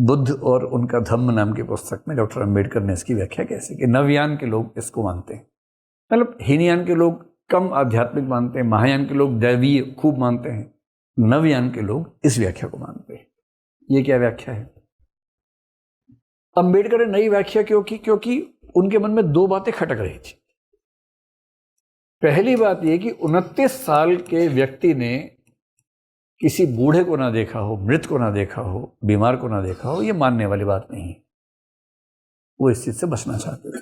बुद्ध और उनका धम्म नाम की पुस्तक में डॉक्टर अंबेडकर ने इसकी व्याख्या कैसे कि नवयान के लोग इसको मानते हैं, मतलब हीनयान के लोग कम आध्यात्मिक मानते हैं, महायान के लोग दैवीय खूब मानते हैं, नवयान के लोग इस व्याख्या को मानते हैं। ये क्या व्याख्या है? अंबेडकर ने नई व्याख्या क्यों की? क्योंकि उनके मन में दो बातें खटक रही थी। पहली बात यह कि 29 साल के व्यक्ति ने किसी बूढ़े को ना देखा हो, मृत को ना देखा हो, बीमार को ना देखा हो, यह मानने वाली बात नहीं है। वो इस चीज से बचना चाहते थे।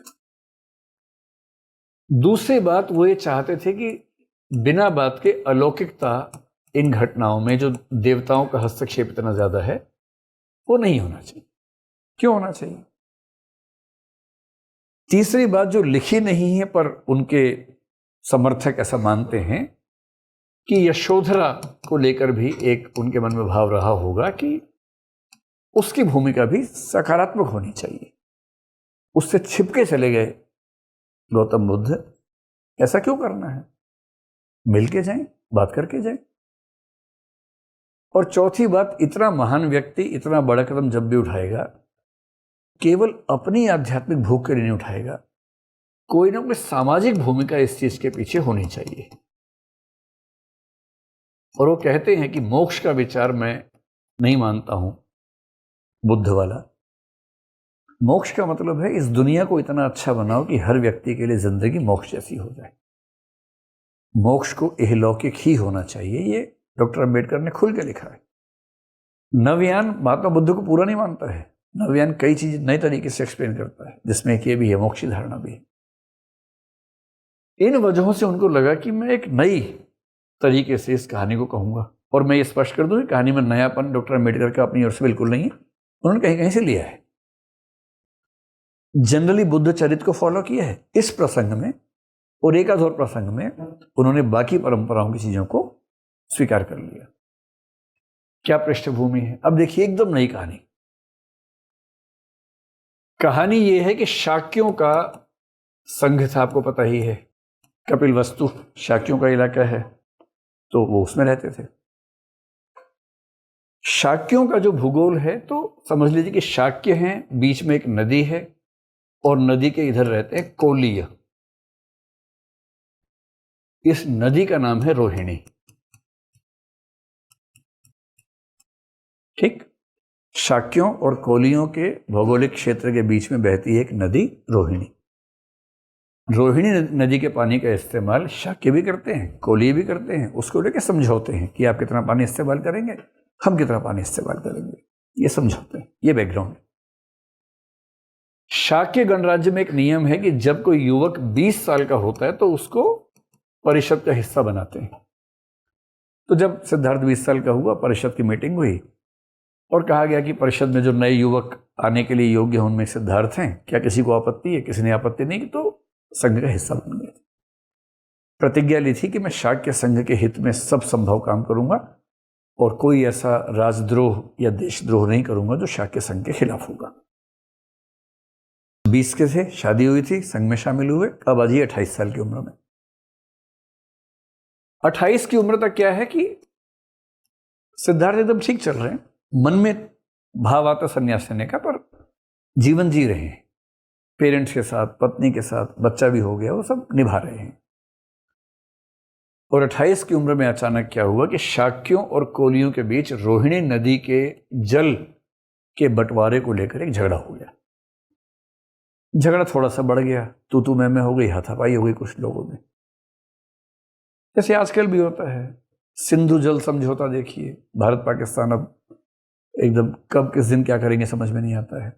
दूसरी बात वो ये चाहते थे कि बिना बात के अलौकिकता इन घटनाओं में जो देवताओं का हस्तक्षेप इतना ज्यादा है वो नहीं होना चाहिए। क्यों होना चाहिए? तीसरी बात जो लिखी नहीं है पर उनके समर्थक ऐसा मानते हैं कि यशोधरा को लेकर भी एक उनके मन में भाव रहा होगा कि उसकी भूमिका भी सकारात्मक होनी चाहिए। उससे छिपके चले गए गौतम बुद्ध, ऐसा क्यों करना है? मिलके जाएं, बात करके जाएं। और चौथी बात, इतना महान व्यक्ति इतना बड़ा कदम जब भी उठाएगा केवल अपनी आध्यात्मिक भूख के लिए नहीं उठाएगा, कोई ना कोई सामाजिक भूमिका इस चीज के पीछे होनी चाहिए। और वो कहते हैं कि मोक्ष का विचार मैं नहीं मानता हूं बुद्ध वाला। मोक्ष का मतलब है इस दुनिया को इतना अच्छा बनाओ कि हर व्यक्ति के लिए जिंदगी मोक्ष जैसी हो जाए। मोक्ष को इहलौकिक ही होना चाहिए, ये डॉक्टर अंबेडकर ने खुल के लिखा है। नवयान महात्मा बुद्ध को पूरा नहीं मानता है। नवयान कई चीज नए तरीके से एक्सप्लेन करता है, जिसमें एक ये भी है, मोक्ष की धारणा भी है। इन वजहों से उनको लगा कि मैं एक नई तरीके से इस कहानी को कहूंगा। और मैं ये स्पष्ट कर दूं, कहानी में नयापन डॉक्टर अंबेडकर का अपनी ओर से बिल्कुल नहीं है, उन्होंने कहीं कहीं से लिया है। जनरली बुद्ध चरित्र को फॉलो किया है। इस प्रसंग में और एक आध और प्रसंग में उन्होंने बाकी परंपराओं की चीजों को स्वीकार कर लिया। क्या पृष्ठभूमि है? अब देखिए, एकदम नई कहानी। कहानी यह है कि शाक्यों का संघ था, आपको पता ही है। कपिलवस्तु शाक्यों का इलाका है, तो वो उसमें रहते थे। शाक्यों का जो भूगोल है तो समझ लीजिए कि शाक्य हैं, बीच में एक नदी है और नदी के इधर रहते हैं कोलीय। इस नदी का नाम है रोहिणी। ठीक, शाक्यों और कोलियों के भौगोलिक क्षेत्र के बीच में बहती है एक नदी रोहिणी। रोहिणी नदी के पानी का इस्तेमाल शाक्य भी करते हैं, कोली भी करते हैं। उसको लेकर समझौते हैं कि आप कितना पानी इस्तेमाल करेंगे, हम कितना पानी इस्तेमाल करेंगे, ये समझौते हैं। ये बैकग्राउंड है। शाक्य गणराज्य में एक नियम है कि जब कोई युवक 20 साल का होता है तो उसको परिषद का हिस्सा बनाते हैं। तो जब सिद्धार्थ 20 साल का हुआ, परिषद की मीटिंग हुई और कहा गया कि परिषद में जो नए युवक आने के लिए योग्य हैं उनमें सिद्धार्थ हैं, क्या किसी को आपत्ति है? किसी ने आपत्ति नहीं की तो संघ का हिस्सा बन गए। प्रतिज्ञा ली थी कि मैं शाक्य संघ के हित में सब संभव काम करूंगा और कोई ऐसा राजद्रोह या देशद्रोह नहीं करूंगा जो शाक्य संघ के खिलाफ होगा। 20 के थे, शादी हुई थी, संघ में शामिल हुए। अब आज 28 साल की उम्र में। 28 की उम्र तक क्या है कि सिद्धार्थ एकदम ठीक चल रहे हैं, मन में भाव आता संन्यास लेने का, पर जीवन जी रहे हैं। पेरेंट्स के साथ, पत्नी के साथ, बच्चा भी हो गया, वो सब निभा रहे हैं। और 28 की उम्र में अचानक क्या हुआ कि शाक्यों और कोलियों के बीच रोहिणी नदी के जल के बंटवारे को लेकर एक झगड़ा हो गया। झगड़ा थोड़ा सा बढ़ गया, तू मैं हो गई, हाथापाई हो गई कुछ लोगों में, जैसे आजकल भी होता है। सिंधु जल समझौता देखिए, भारत पाकिस्तान अब एकदम कब किस दिन क्या करेंगे समझ में नहीं आता है।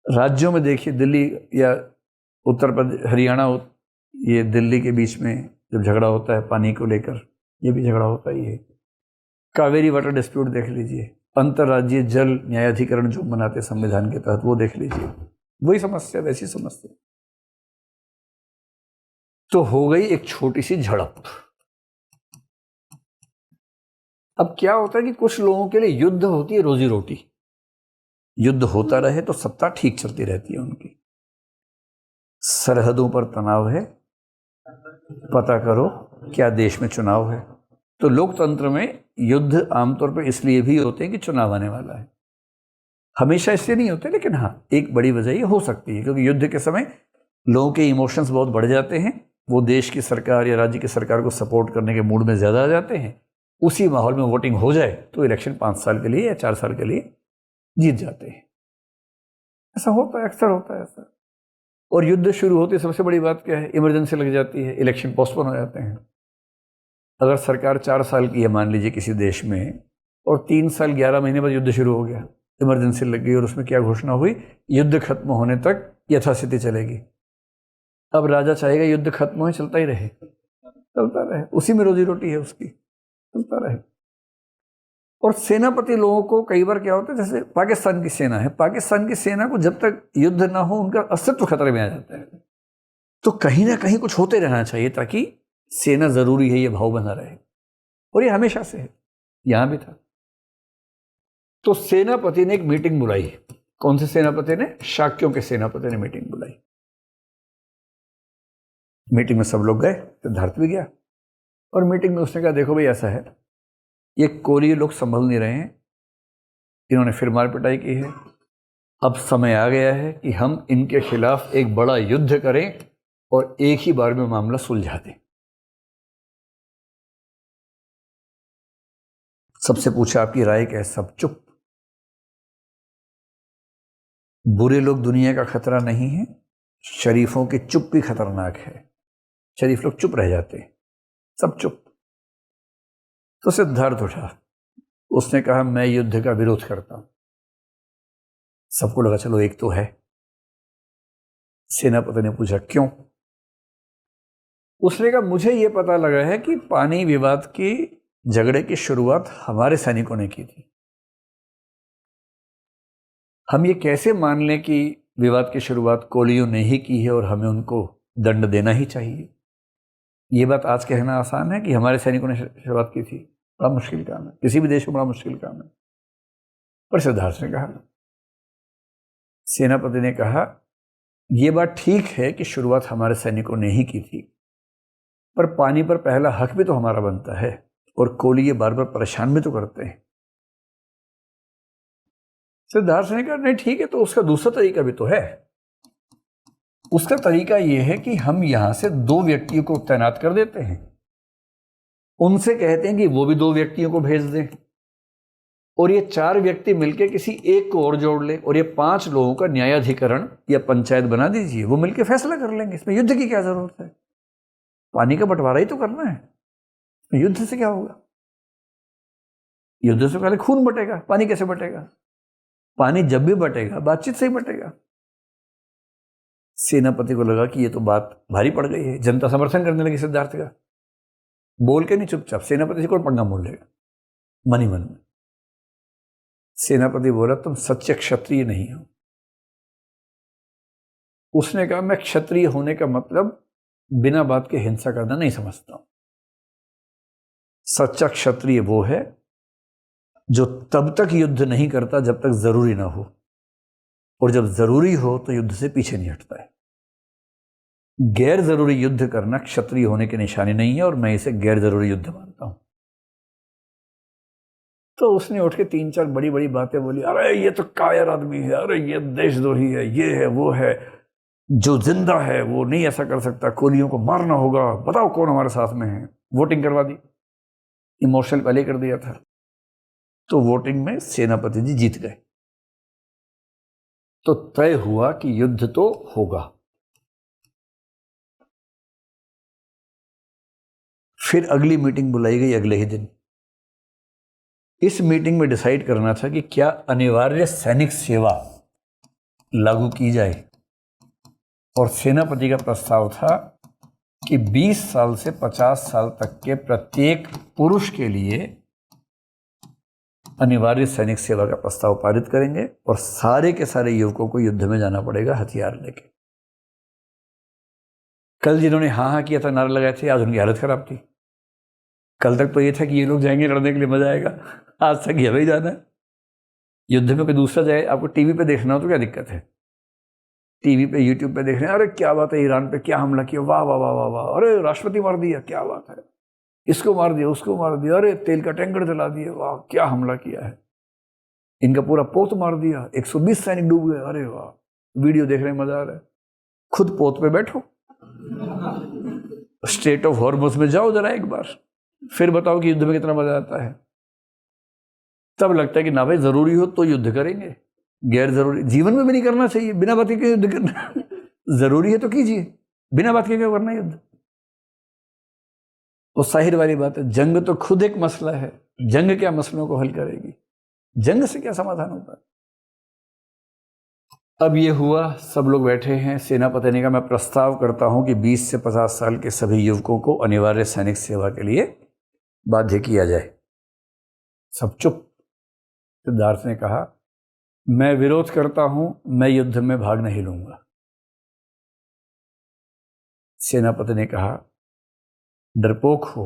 राज्यों में देखिए, दिल्ली या उत्तर प्रदेश, हरियाणा, ये दिल्ली के बीच में जब झगड़ा होता है पानी को लेकर, ये भी झगड़ा होता ही है। कावेरी वाटर डिस्प्यूट देख लीजिए, अंतर्राज्यीय जल न्यायाधिकरण जो बनाते संविधान के तहत, वो देख लीजिए, वही समस्या, वैसी समस्या। तो हो गई एक छोटी सी झड़प। अब क्या होता है कि कुछ लोगों के लिए युद्ध होती है रोजी रोटी। युद्ध होता रहे तो सत्ता ठीक चलती रहती है उनकी। सरहदों पर तनाव है, पता करो क्या देश में चुनाव है। तो लोकतंत्र में युद्ध आमतौर पर इसलिए भी होते हैं कि चुनाव आने वाला है। हमेशा इससे नहीं होते, लेकिन हाँ एक बड़ी वजह ये हो सकती है, क्योंकि युद्ध के समय लोगों के इमोशंस बहुत बढ़ जाते हैं, वो देश की सरकार या राज्य की सरकार को सपोर्ट करने के मूड में ज़्यादा आ जाते हैं। उसी माहौल में वोटिंग हो जाए तो इलेक्शन 5 साल के लिए या 4 साल के लिए जीत जाते हैं। ऐसा होता है, अक्सर होता है ऐसा। और युद्ध शुरू होते सबसे बड़ी बात क्या है, इमरजेंसी लग जाती है, इलेक्शन पोस्टपोन हो जाते हैं। अगर सरकार 4 साल की है मान लीजिए किसी देश में, और 3 साल 11 महीने बाद युद्ध शुरू हो गया, इमरजेंसी लग गई, और उसमें क्या घोषणा हुई, युद्ध खत्म होने तक यथास्थिति चलेगी। अब राजा चाहेगा युद्ध खत्म हो, चलता ही रहे, चलता रहे, उसी में रोजी रोटी है उसकी, चलता रहे। और सेनापति लोगों को कई बार क्या होता है, जैसे पाकिस्तान की सेना है, पाकिस्तान की सेना को जब तक युद्ध ना हो उनका अस्तित्व खतरे में आ जाता है। तो कहीं ना कहीं कुछ होते रहना चाहिए ताकि सेना जरूरी है ये भाव बना रहे, और ये हमेशा से है, यहां भी था। तो सेनापति ने एक मीटिंग बुलाई। कौन से सेनापति ने? शाक्यों के सेनापति ने मीटिंग बुलाई। मीटिंग में सब लोग गए, सिद्धार्थ भी गया, और मीटिंग में उसने कहा देखो भाई ऐसा है, ये कोलिय लोग संभल नहीं रहे हैं, इन्होंने फिर मार पिटाई की है, अब समय आ गया है कि हम इनके खिलाफ एक बड़ा युद्ध करें और एक ही बार में मामला सुलझा दें। सबसे पूछा आपकी राय क्या है, सब चुप। बुरे लोग दुनिया का खतरा नहीं है, शरीफों की चुप भी खतरनाक है। शरीफ लोग चुप रह जाते हैं, सब चुप। तो सिद्धार्थ उठा, उसने कहा मैं युद्ध का विरोध करता हूं। सबको लगा चलो एक तो है। सेनापति ने पूछा क्यों? उसने कहा मुझे यह पता लगा है कि पानी विवाद की झगड़े की शुरुआत हमारे सैनिकों ने की थी। हम ये कैसे मान लें कि विवाद की शुरुआत कोलियों ने ही की है और हमें उनको दंड देना ही चाहिए? ये बात आज कहना आसान है कि हमारे सैनिकों ने शुरुआत की थी, बड़ा मुश्किल काम है, किसी भी देश में बड़ा मुश्किल काम है। पर सिद्धार्थ ने कहा, सेनापति ने कहा यह बात ठीक है कि शुरुआत हमारे सैनिकों ने ही की थी, पर पानी पर पहला हक भी तो हमारा बनता है, और कोली ये बार बार परेशान भी तो करते हैं। सिद्धार्थ ने कहा नहीं ठीक है, तो उसका दूसरा तरीका भी तो है। उसका तरीका यह है कि हम यहां से 2 व्यक्तियों को तैनात कर देते हैं, उनसे कहते हैं कि वो भी 2 व्यक्तियों को भेज दें, और ये 4 व्यक्ति मिलकर किसी एक को और जोड़ लें, और ये 5 लोगों का न्यायाधिकरण या पंचायत बना दीजिए, वो मिलकर फैसला कर लेंगे। इसमें युद्ध की क्या जरूरत है? पानी का बंटवारा ही तो करना है, युद्ध से क्या होगा? युद्ध से पहले खून बटेगा, पानी कैसे बटेगा? पानी जब भी बटेगा बातचीत से ही बटेगा। सेनापति को लगा कि ये तो बात भारी पड़ गई है, जनता समर्थन करने लगी सिद्धार्थ का। बोल के नहीं, चुपचाप। सेनापति से कौन पंगा मोल लेगा? मन ही मन में सेनापति बोला तुम सच्चे क्षत्रिय नहीं हो। उसने कहा मैं क्षत्रिय होने का मतलब बिना बात के हिंसा करना नहीं समझता हूं। सच्चा क्षत्रिय वो है जो तब तक युद्ध नहीं करता जब तक जरूरी ना हो, और जब जरूरी हो तो युद्ध से पीछे नहीं हटता है। गैर जरूरी युद्ध करना क्षत्रिय होने की निशानी नहीं है, और मैं इसे गैर जरूरी युद्ध मानता हूं। तो उसने उठ के 3-4 बड़ी बड़ी बातें बोली। अरे ये तो कायर आदमी है, अरे ये देशद्रोही है, ये है वो है, जो जिंदा है वो नहीं ऐसा कर सकता, कोलियों को मारना होगा, बताओ कौन हमारे साथ में है। वोटिंग करवा दी, इमोशनल पहले कर दिया था। तो वोटिंग में सेनापति जी जीत गए, तो तय हुआ कि युद्ध तो होगा। फिर अगली मीटिंग बुलाई गई अगले ही दिन। इस मीटिंग में डिसाइड करना था कि क्या अनिवार्य सैनिक सेवा लागू की जाए, और सेनापति का प्रस्ताव था कि 20 साल से 50 साल तक के प्रत्येक पुरुष के लिए अनिवार्य सैनिक सेवा का प्रस्ताव पारित करेंगे, और सारे के सारे युवकों को युद्ध में जाना पड़ेगा हथियार लेके। कल जिन्होंने हाँ हाँ किया था, नारे लगाए थे, आज उनकी हालत खराब थी। कल तक तो ये था कि ये लोग जाएंगे लड़ने के लिए, मजा आएगा। आज तक ये ही जाना है युद्ध में, कोई दूसरा जाए। आपको टीवी पे देखना हो तो क्या दिक्कत है? टीवी पे, यूट्यूब पे देख रहे हैं, अरे क्या बात है, ईरान पे क्या हमला किया, वाह वाह वाह वाह वाह, अरे राष्ट्रपति मार दिया, क्या बात है, इसको मार दिया, उसको मार दिया, अरे तेल का टैंकर जला दिया, वाह क्या हमला किया है। इनका पूरा पोत मार दिया, 120 सैनिक डूब गए। अरे वाह, वीडियो देख रहे हैं, मजा आ रहा है। खुद पोत पे बैठो, स्ट्रेट ऑफ हॉर्मुज में जाओ जरा एक बार, फिर बताओ कि युद्ध में कितना मजा आता है। तब लगता है कि ना भाई, जरूरी हो तो युद्ध करेंगे, गैर जरूरी जीवन में भी नहीं करना चाहिए। बिना बात के क्यों युद्ध करना? जरूरी है तो कीजिए, बिना बात के क्यों करना युद्ध? तो जाहिर वाली बात है, जंग तो खुद एक मसला है। जंग क्या मसलों को हल करेगी? जंग से क्या समाधान होता है? अब ये हुआ, सब लोग बैठे हैं। सेनापति ने कहा, मैं प्रस्ताव करता हूं कि 20 से 50 साल के सभी युवकों को अनिवार्य सैनिक सेवा के लिए बाध्य किया जाए। सब चुप। सिद्धार्थ ने कहा, मैं विरोध करता हूं, मैं युद्ध में भाग नहीं लूंगा। सेनापति ने कहा, डरपोक हो।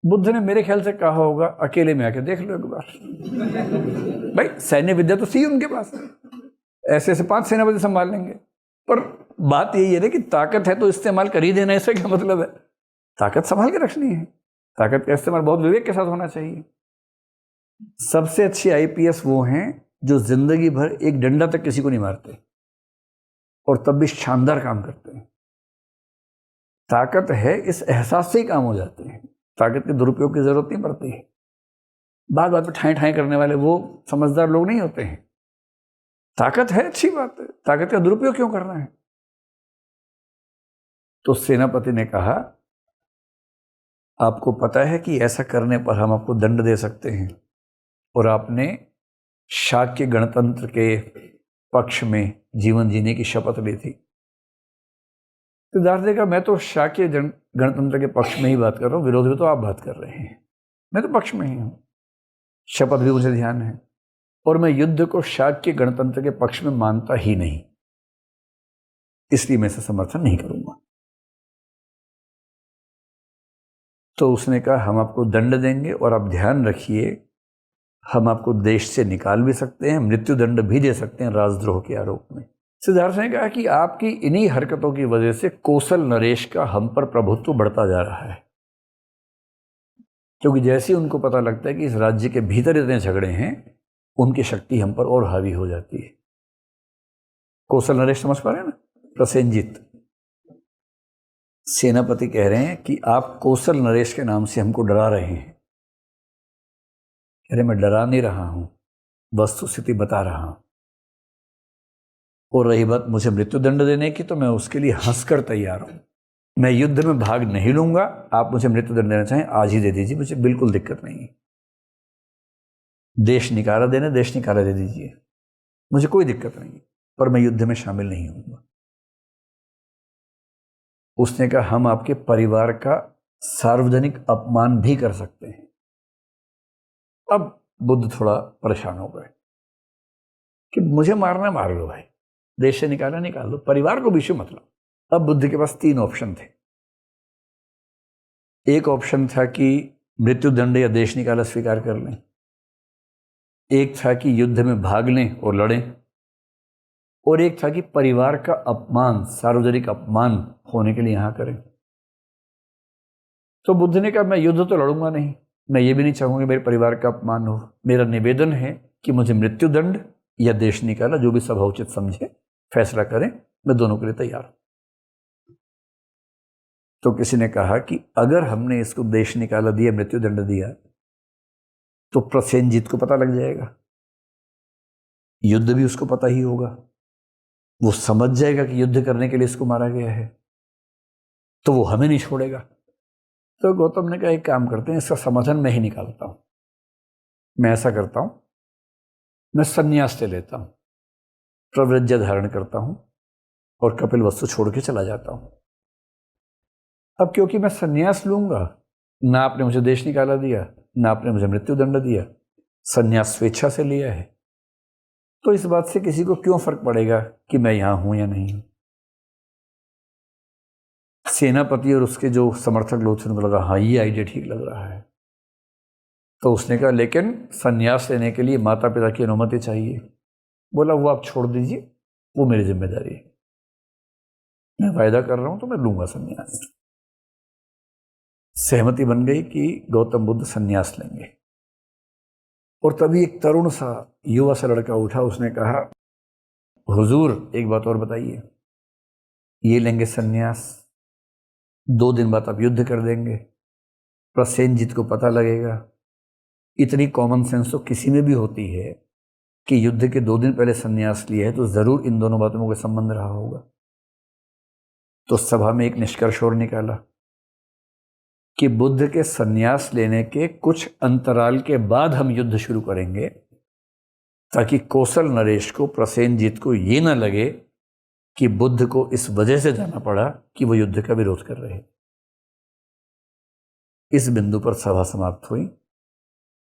बुद्ध ने मेरे ख्याल से कहा होगा, अकेले में आके देख लो एक बार। भाई सैन्य विद्या तो थी उनके पास, ऐसे ऐसे 5 सेनापति संभाल लेंगे। पर बात यही है ना कि ताकत है तो इस्तेमाल कर ही देना, इससे क्या मतलब है? ताकत संभाल के रखनी है। ताकत का इस्तेमाल बहुत विवेक के साथ होना चाहिए। सबसे अच्छे आईपीएस वो हैं जो जिंदगी भर एक डंडा तक किसी को नहीं मारते और तब भी शानदार काम करते हैं। ताकत है, इस एहसास से ही काम हो जाते हैं। ताकत के दुरुपयोग की जरूरत नहीं पड़ती है। बात बात पर ठाएं ठाएं करने वाले वो समझदार लोग नहीं होते हैं। ताकत है, अच्छी बात है, ताकत का दुरुपयोग क्यों करना है? तो सेनापति ने कहा, आपको पता है कि ऐसा करने पर हम आपको दंड दे सकते हैं, और आपने शाक्य गणतंत्र के पक्ष में जीवन जीने की शपथ ली थी। सिद्धार्थ ने कहा, मैं तो शाक्य गणतंत्र के पक्ष में ही बात कर रहा हूं, विरोध में तो आप बात कर रहे हैं। मैं तो पक्ष में ही हूं, शपथ भी मुझे ध्यान है, और मैं युद्ध को शाक्य गणतंत्र के पक्ष में मानता ही नहीं, इसलिए मैं इसे समर्थन नहीं करूंगा। तो उसने कहा, हम आपको दंड देंगे, और आप ध्यान रखिए, हम आपको देश से निकाल भी सकते हैं, मृत्यु दंड भी दे सकते हैं राजद्रोह के आरोप में। सिद्धार्थ ने कहा कि आपकी इन्हीं हरकतों की वजह से कौशल नरेश का हम पर प्रभुत्व बढ़ता जा रहा है, क्योंकि जैसे ही उनको पता लगता है कि इस राज्य के भीतर इतने झगड़े हैं, उनकी शक्ति हम पर और हावी हो जाती है। कौशल नरेश समझ पा रहे हैं ना? प्रसेनजीत सेनापति कह रहे हैं कि आप कौशल नरेश के नाम से हमको डरा रहे हैं। कह रहे, मैं डरा नहीं रहा हूं, वस्तुस्थिति बता रहा हूं। और रही बात मुझे मृत्यु दंड देने की, तो मैं उसके लिए हंसकर तैयार हूं। मैं युद्ध में भाग नहीं लूंगा। आप मुझे मृत्यु दंड देना चाहें आज ही दे दीजिए, मुझे बिल्कुल दिक्कत नहीं है। देश निकाला देने, देश निकाला दे दीजिए, मुझे कोई दिक्कत नहीं, पर मैं युद्ध में शामिल नहीं होऊंगा। उसने कहा, हम आपके परिवार का सार्वजनिक अपमान भी कर सकते हैं। अब बुद्ध थोड़ा परेशान हो गए कि मुझे मारना मार लो भाई, देश से निकाला निकाल लो, परिवार को बीच में मत लो। अब बुद्ध के पास 3 ऑप्शन थे। एक ऑप्शन था कि मृत्यु दंड या देश निकाला स्वीकार कर लें, एक था कि युद्ध में भाग लें और लड़ें, और एक था कि परिवार का अपमान, सार्वजनिक अपमान होने के लिए यहां करें। तो बुद्ध ने कहा, मैं युद्ध तो लड़ूंगा नहीं, मैं ये भी नहीं चाहूंगा मेरे परिवार का अपमान हो। मेरा निवेदन है कि मुझे मृत्यु दंड या देश निकाला, जो भी सभा उचित समझे फैसला करें, मैं दोनों के लिए तैयार हूं। तो किसी ने कहा कि अगर हमने इसको देश निकाला दिया, मृत्यु दंड दिया, तो प्रसेनजीत को पता लग जाएगा, युद्ध भी उसको पता ही होगा, वो समझ जाएगा कि युद्ध करने के लिए इसको मारा गया है, तो वो हमें नहीं छोड़ेगा। तो गौतम ने कहा, एक काम करते हैं, इसका समाधान मैं ही निकालता हूं। मैं ऐसा करता हूं, मैं संन्यास ले लेता हूं, प्रव्रज्य धारण करता हूं, और कपिल वस्तु छोड़ के चला जाता हूं। अब क्योंकि मैं संन्यास लूंगा, ना आपने मुझे देश निकाला दिया, ना आपने मुझे मृत्यु दंड दिया, संन्यास स्वेच्छा से लिया है, तो इस बात से किसी को क्यों फर्क पड़ेगा कि मैं यहां हूं या नहीं हूं। सेनापति और उसके जो समर्थक लोग थे, उनको लगा हाँ ये आइडिया ठीक लग रहा है। तो उसने कहा, लेकिन संन्यास लेने के लिए माता पिता की अनुमति चाहिए। बोला, वो आप छोड़ दीजिए, वो मेरी जिम्मेदारी है, मैं वायदा कर रहा हूं तो मैं लूंगा संन्यास। सहमति बन गई कि गौतम बुद्ध संन्यास लेंगे। और तभी एक तरुण सा युवा सा लड़का उठा, उसने कहा, हुजूर एक बात और बताइए, ये लेंगे सन्यास, 2 दिन बाद आप युद्ध कर देंगे, प्रसेनजीत को पता लगेगा। इतनी कॉमन सेंस तो किसी में भी होती है कि युद्ध के 2 दिन पहले सन्यास लिया है तो जरूर इन दोनों बातों में कोई संबंध रहा होगा। तो सभा में एक निष्कर्ष और निकाला कि बुद्ध के सन्यास लेने के कुछ अंतराल के बाद हम युद्ध शुरू करेंगे, ताकि कौशल नरेश को, प्रसेनजीत को ये ना लगे कि बुद्ध को इस वजह से जाना पड़ा कि वो युद्ध का विरोध कर रहे। इस बिंदु पर सभा समाप्त हुई।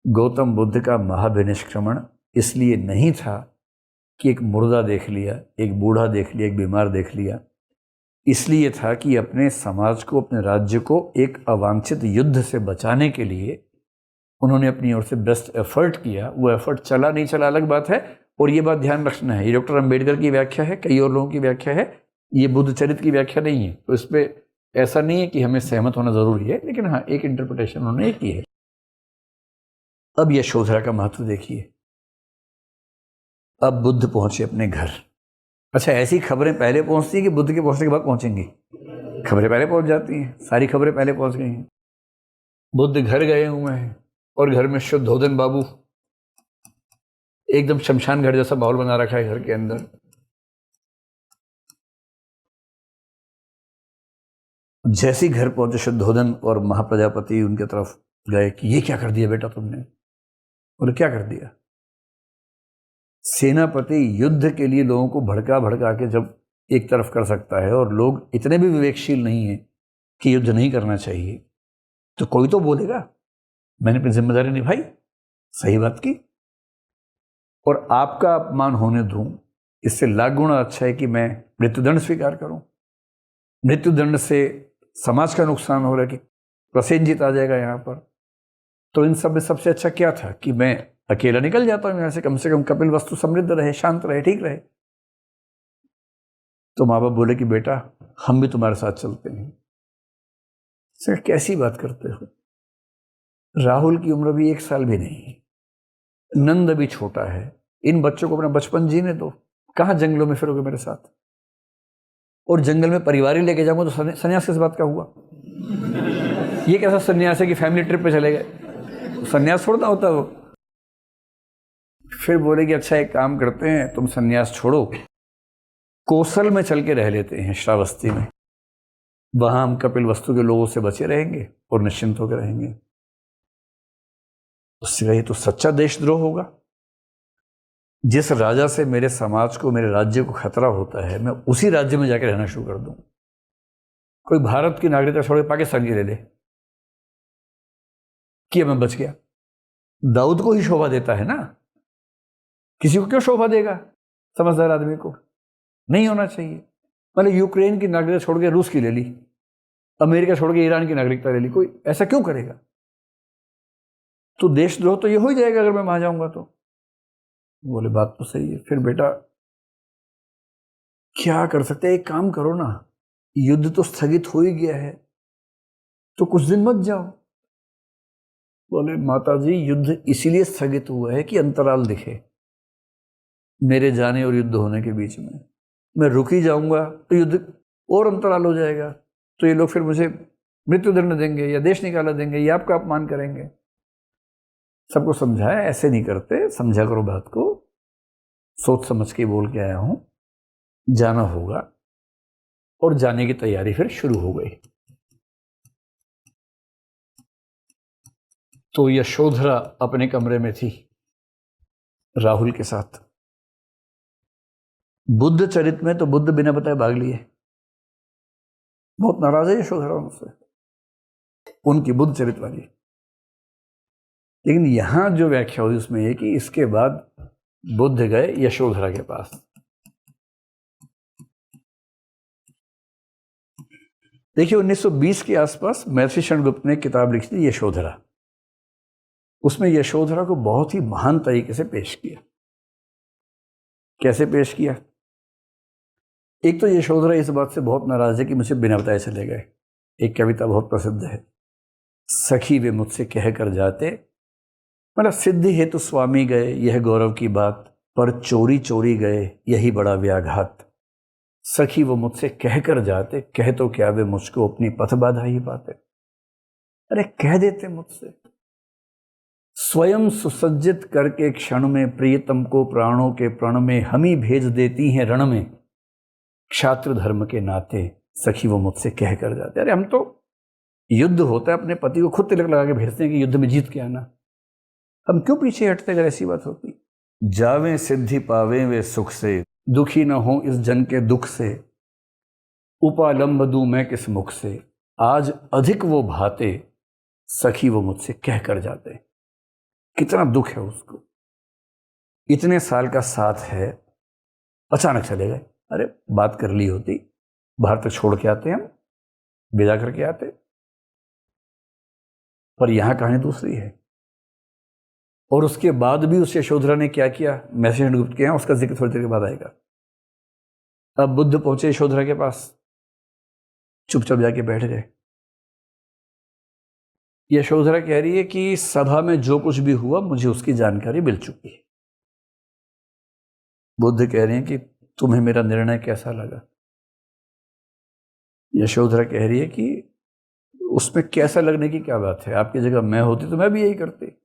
गौतम बुद्ध का महाभिनिष्क्रमण इसलिए नहीं था कि एक मुर्दा देख लिया, एक बूढ़ा देख लिया, एक बीमार देख लिया, इसलिए था कि अपने समाज को, अपने राज्य को एक अवांछित युद्ध से बचाने के लिए उन्होंने अपनी ओर से बेस्ट एफर्ट किया। वो एफर्ट चला नहीं चला अलग बात है, और ये बात ध्यान रखना है, ये डॉक्टर अंबेडकर की व्याख्या है, कई और लोगों की व्याख्या है, ये बुद्ध चरित्र की व्याख्या नहीं है। तो इस पर ऐसा नहीं है कि हमें सहमत होना जरूरी है, लेकिन हाँ एक इंटरप्रिटेशन उन्होंने की है। अब यशोधरा का महत्व देखिए। अब बुद्ध पहुंचे अपने घर। अच्छा, ऐसी खबरें पहले पहुंचती हैं कि बुद्ध के पहुंचने के बाद पहुंचेंगी? खबरें पहले पहुंच जाती हैं, सारी खबरें पहले पहुंच गई हैं। बुद्ध घर गए हुए हैं और घर में शुद्धोधन बाबू, एकदम शमशान घर जैसा माहौल बना रखा है घर के अंदर। जैसे ही घर पहुंचे शुद्धोधन और महाप्रजापति उनके तरफ गए कि ये क्या कर दिया बेटा तुमने? बोले क्या कर दिया? सेनापति युद्ध के लिए लोगों को भड़का भड़का के जब एक तरफ कर सकता है, और लोग इतने भी विवेकशील नहीं है कि युद्ध नहीं करना चाहिए, तो कोई तो बोलेगा मैंने अपनी जिम्मेदारी निभाई, सही बात की, और आपका अपमान होने दूं, इससे लाख गुना अच्छा है कि मैं मृत्युदंड स्वीकार करूं। मृत्युदंड से समाज का नुकसान हो रहा है कि प्रसेनजीत आ जाएगा यहाँ पर, तो इन सब में सबसे अच्छा क्या था कि मैं अकेला निकल जाता हूं यहाँ से कम कपिल वस्तु समृद्ध रहे, शांत रहे, ठीक रहे। तो माँ बाप बोले कि बेटा हम भी तुम्हारे साथ चलते हैं। सर कैसी बात करते हो? राहुल की उम्र भी 1 साल भी नहीं है, नंद भी छोटा है, इन बच्चों को अपना बचपन जीने दो, कहाँ जंगलों में फिरोगे मेरे साथ? और जंगल में परिवार ही लेके जाऊंगा तो सन्यास किस बात का हुआ? ये कैसा सन्यास है कि फैमिली ट्रिप पे चले गए? सन्यास छोड़ना होता वो। फिर बोले कि अच्छा एक काम करते हैं, तुम सन्यास छोड़ो, कौशल में चल के रह लेते हैं, श्रावस्ती में, वहां हम कपिल वस्तु के लोगों से बचे रहेंगे और निश्चिंत होकर रहेंगे। उससे कहिए तो सच्चा देशद्रोह होगा। जिस राजा से मेरे समाज को, मेरे राज्य को खतरा होता है, मैं उसी राज्य में जाकर रहना शुरू कर दूं। कोई भारत की नागरिकता छोड़ के पाकिस्तान की ले ले कि मैं बच गया। दाऊद को ही शोभा देता है ना, किसी को क्यों शोभा देगा? समझदार आदमी को नहीं होना चाहिए। मतलब यूक्रेन की नागरिकता छोड़ के रूस की ले ली, अमेरिका छोड़ के ईरान की नागरिकता ले ली, कोई ऐसा क्यों करेगा? तो देशद्रोह तो ये हो ही जाएगा अगर मैं वहां जाऊंगा तो। बोले बात तो सही है। फिर बेटा क्या कर सकते हैं? एक काम करो ना, युद्ध तो स्थगित हो ही गया है, तो कुछ दिन मत जाओ। बोले माताजी युद्ध इसीलिए स्थगित हुआ है कि अंतराल दिखे मेरे जाने और युद्ध होने के बीच में। मैं रुक ही जाऊंगा तो युद्ध और अंतराल हो जाएगा, तो ये लोग फिर मुझे मृत्युदंड देंगे या देश निकाला देंगे या आपका अपमान करेंगे। सबको समझाया ऐसे नहीं करते, समझा करो बात को, सोच समझ के बोल के आया हूं, जाना होगा। और जाने की तैयारी फिर शुरू हो गई। तो यशोधरा अपने कमरे में थी राहुल के साथ। बुद्ध चरित्र में तो बुद्ध बिना बताए भाग लिए, बहुत नाराज है यशोधरा उनसे, उनकी बुद्ध चरित्र वाली। लेकिन यहां जो व्याख्या हुई उसमें यह कि इसके बाद बुद्ध गए यशोधरा के पास। देखिए 1920 के आसपास महर्षि शरणगुप्त ने किताब लिखी थी यशोधरा। उसमें यशोधरा को बहुत ही महान तरीके से पेश किया। कैसे पेश किया? एक तो यशोधरा इस बात से बहुत नाराज है कि मुझे बिना बताए चले गए। एक कविता बहुत प्रसिद्ध है, सखी वे मुझसे कह कर जाते, मतलब सिद्धि हेतु स्वामी गए यह गौरव की बात, पर चोरी चोरी गए यही बड़ा व्याघात। सखी वो मुझसे कह कर जाते, कह तो क्या वे मुझको अपनी पथ बाधा ही पाते। अरे कह देते मुझसे, स्वयं सुसज्जित करके क्षण में प्रियतम को प्राणों के प्रण में हम ही भेज देती हैं रण में। क्षात्र धर्म के नाते सखी वो मुझसे कह कर जाते। अरे हम तो युद्ध होता है अपने पति को खुद तिलक लगा के भेजते हैं कि युद्ध में जीत के आना, हम क्यों पीछे हटते अगर ऐसी बात होती। जावें सिद्धि पावें वे सुख से, दुखी न हो इस जन के दुख से। उपालंब दूं मैं किस मुख से, आज अधिक वो भाते सखी वो मुझसे कह कर जाते। कितना दुख है उसको, इतने साल का साथ है, अचानक चले गए। अरे बात कर ली होती, बाहर तक छोड़ के आते हम, विदा करके आते। पर यहां कहानी दूसरी है। और उसके बाद भी उस यशोधरा ने क्या किया, मैसेज गुप्त किया, उसका जिक्र थोड़ी देर के बाद आएगा। अब बुद्ध पहुंचे यशोधरा के पास, चुपचाप जाके बैठ गए। यशोधरा कह रही है कि सभा में जो कुछ भी हुआ मुझे उसकी जानकारी मिल चुकी है। बुद्ध कह रहे हैं कि तुम्हें मेरा निर्णय कैसा लगा। यशोधरा कह रही है कि उसमें कैसा लगने की क्या बात है, आपकी जगह मैं होती तो मैं भी यही करती।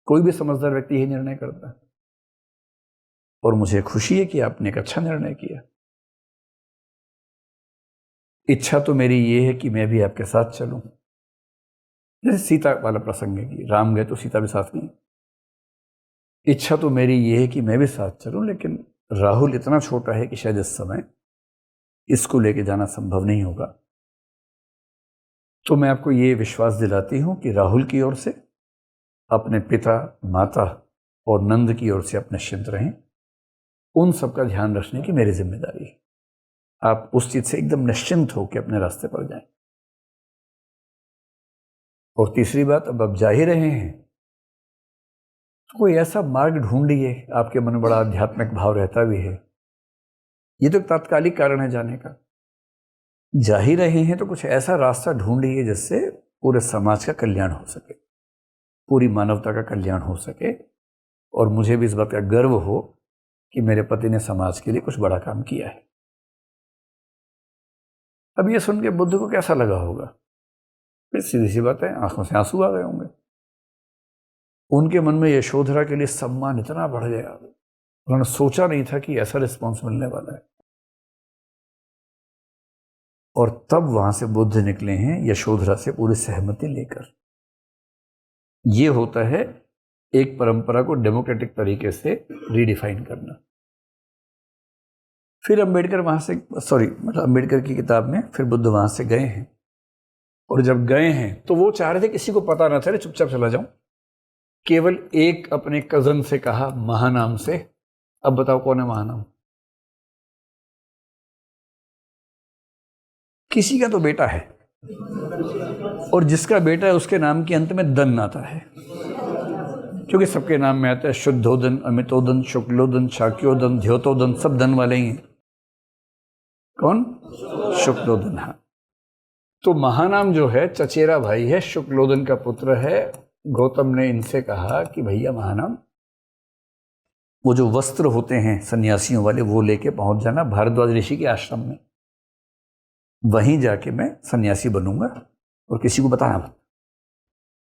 कोई भी समझदार व्यक्ति यही निर्णय करता है, और मुझे खुशी है कि आपने एक अच्छा निर्णय किया। इच्छा तो मेरी ये है कि मैं भी आपके साथ चलूं। जैसे सीता वाला प्रसंग है कि राम गए तो सीता भी साथ गई। इच्छा तो मेरी ये है कि मैं भी साथ चलूं, लेकिन राहुल इतना छोटा है कि शायद इस समय इसको लेके जाना संभव नहीं होगा। तो मैं आपको ये विश्वास दिलाती हूं कि राहुल की ओर से, अपने पिता माता और नंद की ओर से आप निश्चिंत रहें। उन सबका ध्यान रखने की मेरी जिम्मेदारी है। आप उस चीज से एकदम निश्चिंत होकर अपने रास्ते पर जाएं। और तीसरी बात, अब आप जा ही रहे हैं तो कोई ऐसा मार्ग ढूंढिए, आपके मन में बड़ा आध्यात्मिक भाव रहता भी है, ये तो तात्कालिक कारण है जाने का। जा ही रहे हैं तो कुछ ऐसा रास्ता ढूंढिए जिससे पूरे समाज का कल्याण हो सके, पूरी मानवता का कल्याण हो सके। और मुझे भी इस बात का गर्व हो कि मेरे पति ने समाज के लिए कुछ बड़ा काम किया है। अब ये सुन के बुद्ध को कैसा लगा होगा, सीधी सी बात है, आंखों से आंसू आ गए होंगे। उनके मन में यशोधरा के लिए सम्मान इतना बढ़ गया, उन्होंने सोचा नहीं था कि ऐसा रिस्पॉन्स मिलने वाला है। और तब वहां से बुद्ध निकले हैं यशोधरा से पूरी सहमति लेकर। यह होता है एक परंपरा को डेमोक्रेटिक तरीके से रीडिफाइन करना। फिर अंबेडकर वहां से, मतलब अंबेडकर की किताब में फिर बुद्ध वहां से गए हैं। और जब गए हैं तो वो चाह रहे थे किसी को पता ना चले, चुपचाप चला जाऊं। केवल एक अपने कजन से कहा, महानाम से। अब बताओ कौन है महानाम? किसी का तो बेटा है, और जिसका बेटा है उसके नाम के अंत में दन आता है, क्योंकि सबके नाम में आता है शुद्धोदन, अमितोदन, शुक्लोदन, शाक्योदन, द्योतोदन, सब धन वाले ही हैं। कौन? शुक्लोदन। हाँ, तो महानाम जो है चचेरा भाई है, शुक्लोदन का पुत्र है। गौतम ने इनसे कहा कि भैया महानाम, वो जो वस्त्र होते हैं सन्यासियों वाले वो लेके पहुंच जाना भारद्वाज ऋषि के आश्रम में, वहीं जाके मैं सन्यासी बनूंगा और किसी को बताना मत।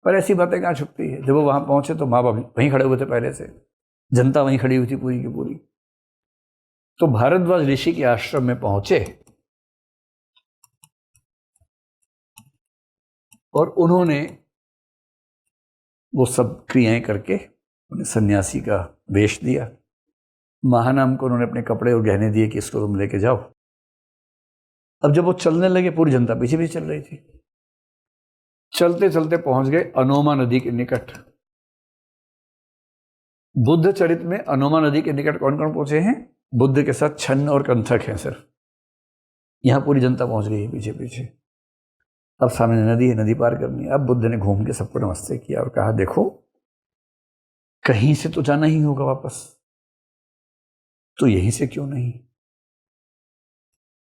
पर ऐसी बातें कहाँ छुपती है। जब वो वहां पहुंचे तो माँ बाप वहीं खड़े हुए थे, पहले से जनता वहीं खड़ी हुई थी पूरी की पूरी। तो भारद्वाज ऋषि के आश्रम में पहुंचे और उन्होंने वो सब क्रियाएं करके उन्हें सन्यासी का वेश दिया। महानाम को उन्होंने अपने कपड़े और गहने दिए कि इसको तुम लेके जाओ। अब जब वो चलने लगे, पूरी जनता पीछे पीछे चल रही थी। चलते चलते पहुंच गए अनोमा नदी के निकट। बुद्ध चरित में अनोमा नदी के निकट कौन कौन पहुंचे हैं? बुद्ध के साथ छन्न और कंथक हैं सिर्फ। यहां पूरी जनता पहुंच गई है पीछे पीछे। अब सामने नदी है, नदी पार करनी है। अब बुद्ध ने घूम के सबको नमस्ते किया और कहा, देखो कहीं से तो जाना ही होगा वापस, तो यहीं से क्यों नहीं?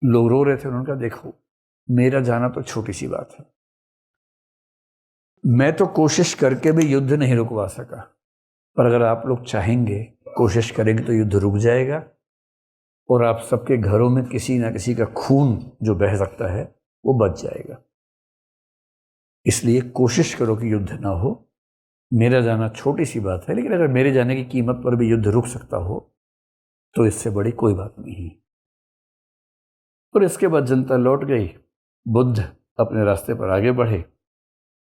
लोग रो रहे थे। उन्होंने कहा, देखो मेरा जाना तो छोटी सी बात है, मैं तो कोशिश करके भी युद्ध नहीं रुकवा सका, पर अगर आप लोग चाहेंगे, कोशिश करेंगे तो युद्ध रुक जाएगा और आप सबके घरों में किसी ना किसी का खून जो बह सकता है वो बच जाएगा। इसलिए कोशिश करो कि युद्ध ना हो। मेरा जाना छोटी सी बात है, लेकिन अगर मेरे जाने की कीमत पर भी युद्ध रुक सकता हो तो इससे बड़ी कोई बात नहीं। और इसके बाद जनता लौट गई, बुद्ध अपने रास्ते पर आगे बढ़े।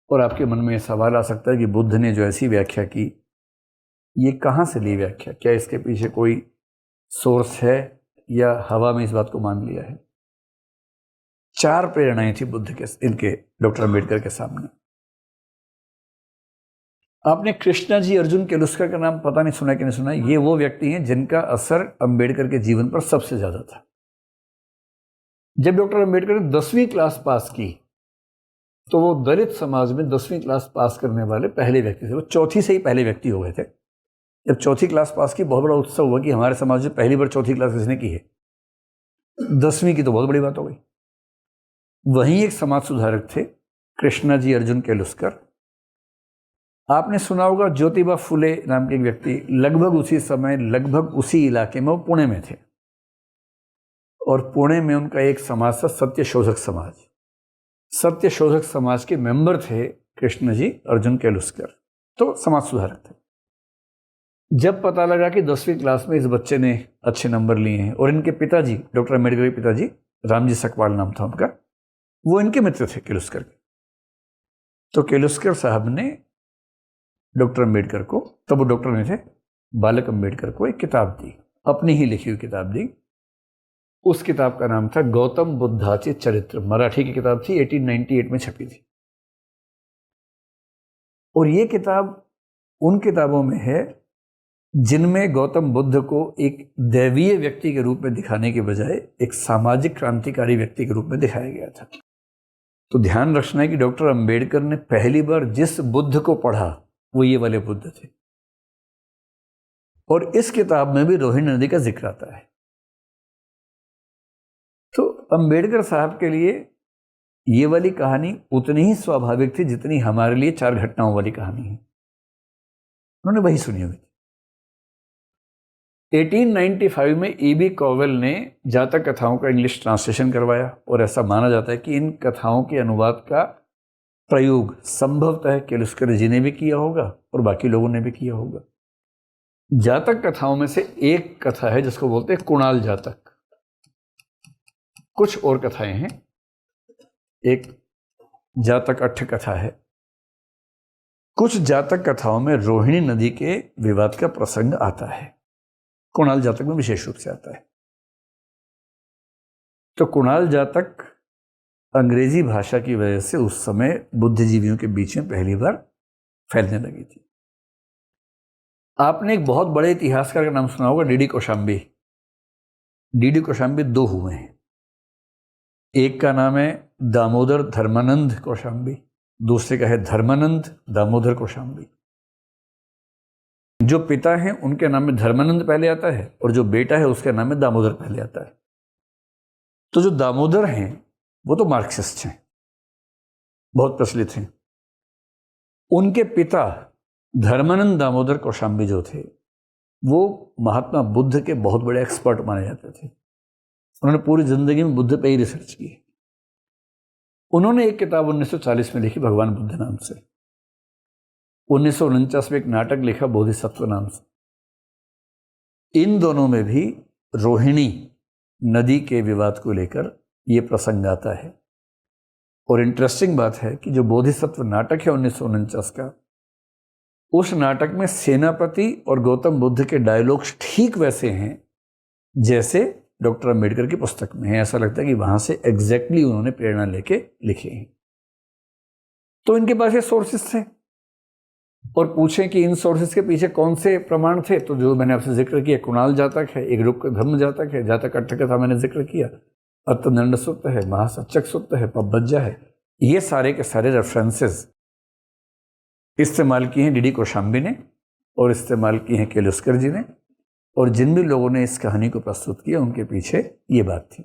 और आपके मन में सवाल आ सकता है कि बुद्ध ने जो ऐसी व्याख्या की, ये कहाँ से ली व्याख्या? क्या इसके पीछे कोई सोर्स है या हवा में इस बात को मान लिया है? 4 प्रेरणाएं थी बुद्ध के, इनके डॉक्टर अम्बेडकर के सामने। आपने कृष्णा जी अर्जुन केलुस्कर का नाम पता नहीं सुना कि नहीं सुना। ये वो व्यक्ति हैं जिनका असर अम्बेडकर के जीवन पर सबसे ज्यादा था। जब डॉक्टर अम्बेडकर ने 10वीं क्लास पास की तो वो दलित समाज में 10वीं क्लास पास करने वाले पहले व्यक्ति थे। वो चौथी से ही पहले व्यक्ति हो गए थे। जब चौथी क्लास पास की, बहुत बड़ा उत्सव हुआ कि हमारे समाज में पहली बार चौथी क्लास किसने की है। 10वीं की तो बहुत बड़ी बात हो गई। वहीं एक समाज सुधारक थे कृष्णा जी अर्जुन केलुस्कर। आपने सुना होगा ज्योतिबा फुले नाम के एक व्यक्ति, लगभग उसी समय, लगभग उसी इलाके में, वो पुणे में थे। और पुणे में उनका एक समाज था सत्यशोधक समाज। सत्यशोधक समाज के मेंबर थे कृष्ण जी अर्जुन केलुस्कर, तो समाज सुधारक थे। जब पता लगा कि 10वीं क्लास में इस बच्चे ने अच्छे नंबर लिए हैं, और इनके पिताजी, डॉक्टर अम्बेडकर के पिताजी रामजी सकपाल नाम था उनका, वो इनके मित्र थे केलुस्कर के। तो केलुस्कर साहब ने डॉक्टर अम्बेडकर को, तब वो डॉक्टर नहीं थे, बालक अम्बेडकर को एक किताब दी, अपनी ही लिखी हुई किताब दी। उस किताब का नाम था गौतम बुद्धाचे चरित्र। मराठी की किताब थी, 1898 में छपी थी। और ये किताब उन किताबों में है जिनमें गौतम बुद्ध को एक दैवीय व्यक्ति के रूप में दिखाने के बजाय एक सामाजिक क्रांतिकारी व्यक्ति के रूप में दिखाया गया था। तो ध्यान रखना है कि डॉक्टर अम्बेडकर ने पहली बार जिस बुद्ध को पढ़ा वो ये वाले बुद्ध थे। और इस किताब में भी रोहिणी नदी का जिक्र आता है। तो अम्बेडकर साहब के लिए ये वाली कहानी उतनी ही स्वाभाविक थी जितनी हमारे लिए 4 घटनाओं वाली कहानी है। उन्होंने वही सुनी हुई थी। 1895 में E.B. कॉवेल ने जातक कथाओं का इंग्लिश ट्रांसलेशन करवाया, और ऐसा माना जाता है कि इन कथाओं के अनुवाद का प्रयोग संभवतः केलुस्कर जी ने भी किया होगा और बाकी लोगों ने भी किया होगा। जातक कथाओं में से एक कथा है जिसको बोलते हैं कुणाल जातक। कुछ और कथाएं हैं, एक जातक अट्ठ कथा है। कुछ जातक कथाओं में रोहिणी नदी के विवाद का प्रसंग आता है, कुणाल जातक में विशेष रूप से आता है। तो कुणाल जातक अंग्रेजी भाषा की वजह से उस समय बुद्धिजीवियों के बीच में पहली बार फैलने लगी थी। आपने एक बहुत बड़े इतिहासकार का नाम सुना होगा, डी.डी. कौशाम्बी। डी.डी. कौशाम्बी 2 हुए हैं। एक का नाम है दामोदर धर्मानंद कौशाम्बी, दूसरे का है धर्मानंद दामोदर कौशाम्बी। जो पिता हैं उनके नाम में धर्मानंद पहले आता है और जो बेटा है उसके नाम में दामोदर पहले आता है। तो जो दामोदर हैं वो तो मार्क्सिस्ट हैं, बहुत प्रचलित हैं। उनके पिता धर्मानंद दामोदर कौशाम्बी जो थे वो महात्मा बुद्ध के बहुत बड़े एक्सपर्ट माने जाते थे। उन्होंने पूरी जिंदगी में बुद्ध पे ही रिसर्च की। उन्होंने एक किताब 1940 में लिखी भगवान बुद्ध नाम से। 1949 में एक नाटक लिखा बोधिसत्व नाम से। इन दोनों में भी रोहिणी नदी के विवाद को लेकर ये प्रसंग आता है। और इंटरेस्टिंग बात है कि जो बोधिसत्व नाटक है 1949 का, उस नाटक में सेनापति और गौतम बुद्ध के डायलॉग्स ठीक वैसे हैं जैसे डॉक्टर अम्बेडकर की पुस्तक में है। ऐसा लगता है कि वहां से एग्जैक्टली उन्होंने प्रेरणा लेके लिखे हैं। तो इनके पास ये सोर्सेस थे, और पूछें कि इन सोर्सेस के पीछे कौन से प्रमाण थे, तो जो मैंने आपसे जिक्र किया, कुणाल जातक है, एक रूप धर्म जातक है, जातक अट्ठ कथा मैंने जिक्र किया, अर्थदंड सूत्र है, महासचक सूत्र है, पब्बज्जा है। ये सारे के सारे रेफरेंसेस इस्तेमाल किए हैं डी.डी. कौशाम्बी ने और इस्तेमाल किए हैं केलुस्कर जी ने, और जिन भी लोगों ने इस कहानी को प्रस्तुत किया उनके पीछे ये बात थी।